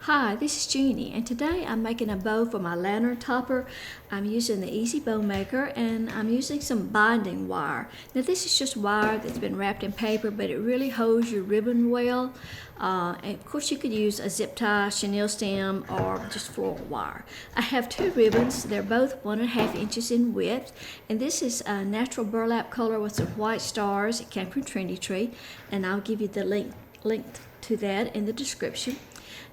Hi, this is Jeannie, and today I'm making a bow for my lantern topper. I'm using the EZ Bowmaker, and I'm using some binding wire. Now this is just wire that's been wrapped in paper, but it really holds your ribbon well. And of course you could use a zip tie, chenille stem, or just floral wire. I have two ribbons. They're both 1.5 inches in width, and this is a natural burlap color with some white stars. It came from Trendy Tree, and I'll give you the link to that in the description.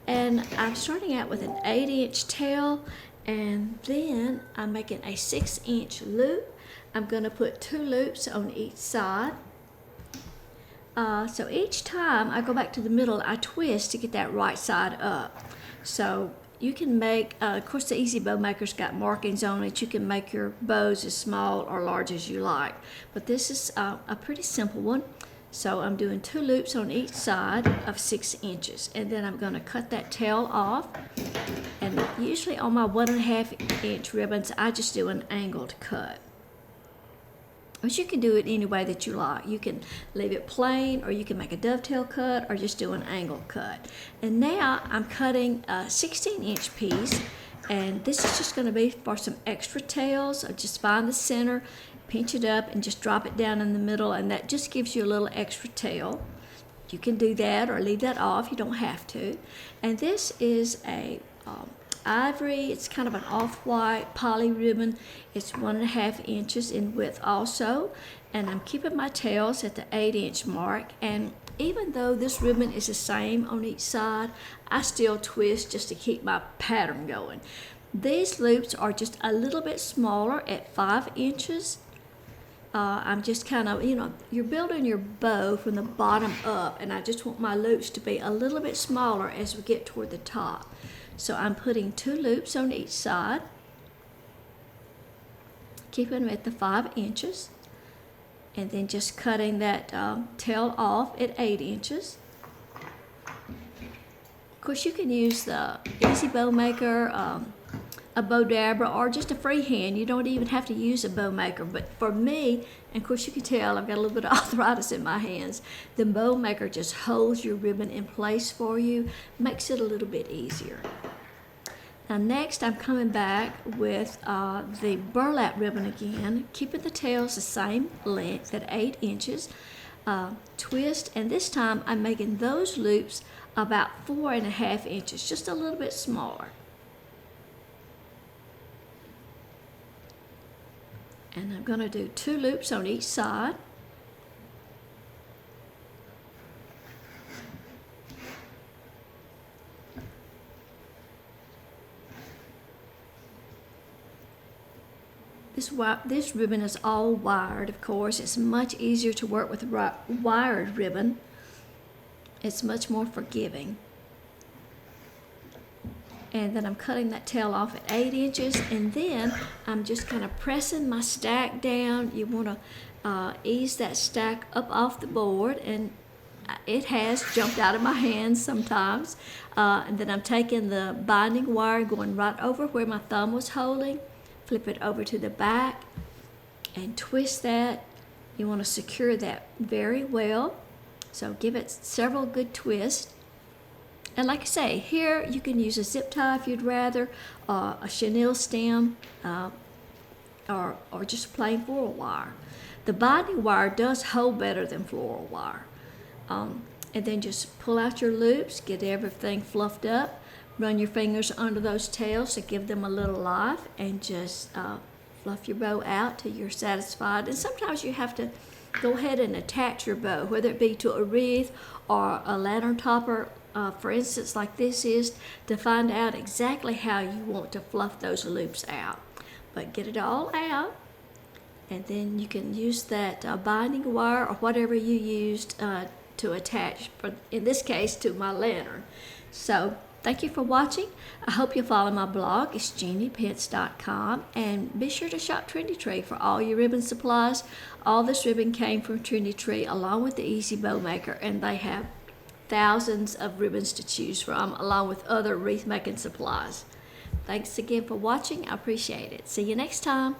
And I'm starting out with an 8-inch tail, and then I'm making a 6-inch loop. I'm going to put 2 loops on each side. So each time I go back to the middle, I twist to get that right side up. So you can make, of course the EZ Bowmaker's got markings on it. You can make your bows as small or large as you like. But this is a pretty simple one. So I'm doing 2 loops on each side of 6 inches, and then I'm going to cut that tail off. And usually on my 1.5 inch ribbons, I just do an angled cut. But you can do it any way that you like. You can leave it plain, or you can make a dovetail cut, or just do an angled cut. And now I'm cutting a 16-inch piece, and this is just going to be for some extra tails. I just find the center, pinch it up, and just drop it down in the middle, and that just gives you a little extra tail. You can do that or leave that off. You don't have to. And this is a ivory. It's kind of an off-white poly ribbon. It's 1.5 inches in width also, and I'm keeping my tails at the 8-inch mark. And even though this ribbon is the same on each side, I still twist just to keep my pattern going. These loops are just a little bit smaller at 5 inches. I'm just kind of, you're building your bow from the bottom up, and I just want my loops to be a little bit smaller as we get toward the top. So I'm putting 2 loops on each side, keeping them at the 5 inches, and then just cutting that tail off at 8 inches. Of course, you can use the EZ Bowmaker, a bow dabber, or just a freehand. You don't even have to use a bow maker. But for me, and of course you can tell I've got a little bit of arthritis in my hands, the bow maker just holds your ribbon in place for you, makes it a little bit easier. Now next I'm coming back with the burlap ribbon again, keeping the tails the same length at 8 inches. Twist, and this time I'm making those loops about 4.5 inches, just a little bit smaller. And I'm going to do 2 loops on each side. This ribbon is all wired, of course. It's much easier to work with a wired ribbon. It's much more forgiving. And then I'm cutting that tail off at 8 inches, and then I'm just kind of pressing my stack down. You want to ease that stack up off the board, and it has jumped out of my hands sometimes. And then I'm taking the binding wire, going right over where my thumb was holding, flip it over to the back, and twist that. You want to secure that very well, so give it several good twists. And like I say, here you can use a zip tie if you'd rather, a chenille stem, or just plain floral wire. The binding wire does hold better than floral wire. And then just pull out your loops, get everything fluffed up, run your fingers under those tails to give them a little life, and just fluff your bow out till you're satisfied. And sometimes you have to go ahead and attach your bow, whether it be to a wreath or a lantern topper, for instance, like this is, to find out exactly how you want to fluff those loops out. But get it all out, and then you can use that binding wire or whatever you used to attach, in this case, to my lantern. So thank you for watching. I hope you'll follow my blog. It's JeanniePence.com, and be sure to shop Trendy Tree for all your ribbon supplies. All this ribbon came from Trendy Tree along with the EZ Bowmaker, and they have thousands of ribbons to choose from, along with other wreath making supplies. Thanks again for watching. I appreciate it. See you next time.